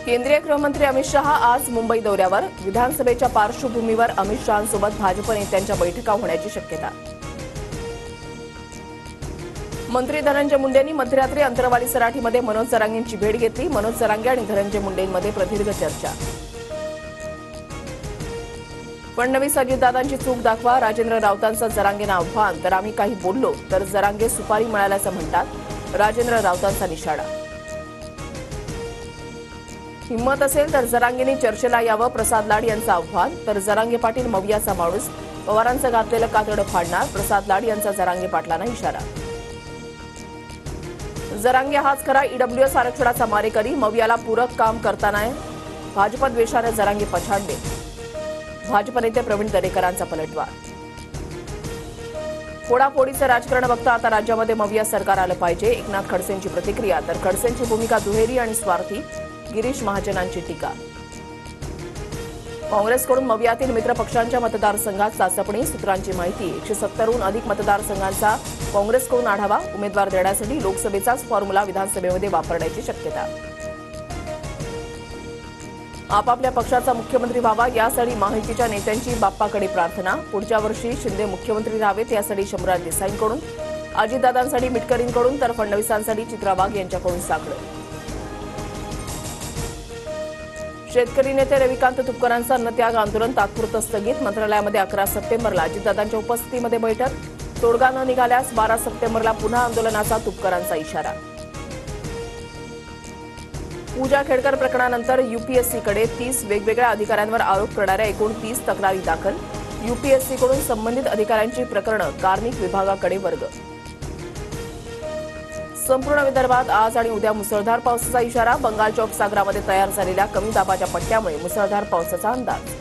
केंद्रीय गृहमंत्री अमित शहा आज मुंबई दौऱ्यावर. विधानसभेच्या पार्श्वभूमीवर अमित शहांसोबत भाजप नेत्यांच्या बैठका होण्याची शक्यता. मंत्री धनंजय मुंडेंनी मध्यरात्री अंतरवाली सराठीमध्ये मनोज जरांगेंची भेट घेतली. मनोज जरांगे आणि धनंजय मुंडेंमध्ये प्रदीर्घ चर्चा. फडणवीस अजितदादांची चूक दाखवा, राजेंद्र राऊतांचं जरांगेंना आव्हान. तर आम्ही काही बोललो तर जरांगे सुपारी मिळाल्याचं म्हणतात, राजेंद्र राऊतांचा निशाडा. हिंमत असेल तर जरांगेंनी चर्चेला यावं, प्रसाद लाड यांचं आव्हान. तर जरांगे पाटील मवियाचा माणूस, पवारांचं घातलेलं कातडं फाडणार, प्रसाद लाड यांचा जरांगे पाटलांना इशारा. जरांगे हाच खरा ईडब्ल्यूएस आरक्षणाचा मारेकरी, मवियाला पूरक काम करताना भाजप द्वेषाने जरांगे पछाडले. भाजप नेते प्रवीण दरेकरांचा पलटवार. फोडाफोडीचं राजकारण बघता आता राज्यामध्ये मविया सरकार आलं पाहिजे, एकनाथ खडसेंची प्रतिक्रिया. तर खडसेंची भूमिका दुहेरी आणि स्वार्थी, गिरीश महाजनांची टीका. काँग्रेसकडून मवियातील मित्रपक्षांच्या मतदारसंघात चाचपणी, सूत्रांची माहिती. 170हून अधिक मतदारसंघांचा काँग्रेसकडून आढावा, उमेदवार देण्यासाठी लोकसभेचाच फॉर्म्युला विधानसभेमध्ये वापरण्याची शक्यता. आपापल्या पक्षाचा मुख्यमंत्री व्हावा यासाठी माहितीच्या नेत्यांची बाप्पाकडे प्रार्थना. पुढच्या वर्षी शिंदे मुख्यमंत्री राहावेत यासाठी शंभूराज देसाईंकडून, अजितदादांसाठी मिटकरींकडून, तर फडणवीसांसाठी चित्रा वाघ यांच्याकडून साकडं. शेतकरी नेते रविकांत तुपकरांचं अन्नत्याग आंदोलन तात्पुरतं स्थगित. मंत्रालयामध्ये 11 सप्टेंबरला अजितदादांच्या उपस्थितीमध्ये बैठक. तोडगा न निघाल्यास 12 सप्टेंबरला पुन्हा आंदोलनाचा तुपकरांचा इशारा. पूजा खेडकर प्रकरणानंतर यूपीएससीकडे 30 वेगवेगळ्या अधिकाऱ्यांवर आरोप करणाऱ्या एकूण 30 तक्रारी दाखल. यूपीएससीकडून संबंधित अधिकाऱ्यांची प्रकरणं कार्मिक विभागाकडे वर्ग. संपूर्ण विदर्भात आज आणि उद्या मुसळधार पावसाचा इशारा. बंगालच्या उपसागरामध्ये तयार झालेल्या कमी दाबाच्या पट्ट्यामुळे मुसळधार पावसाचा अंदाज.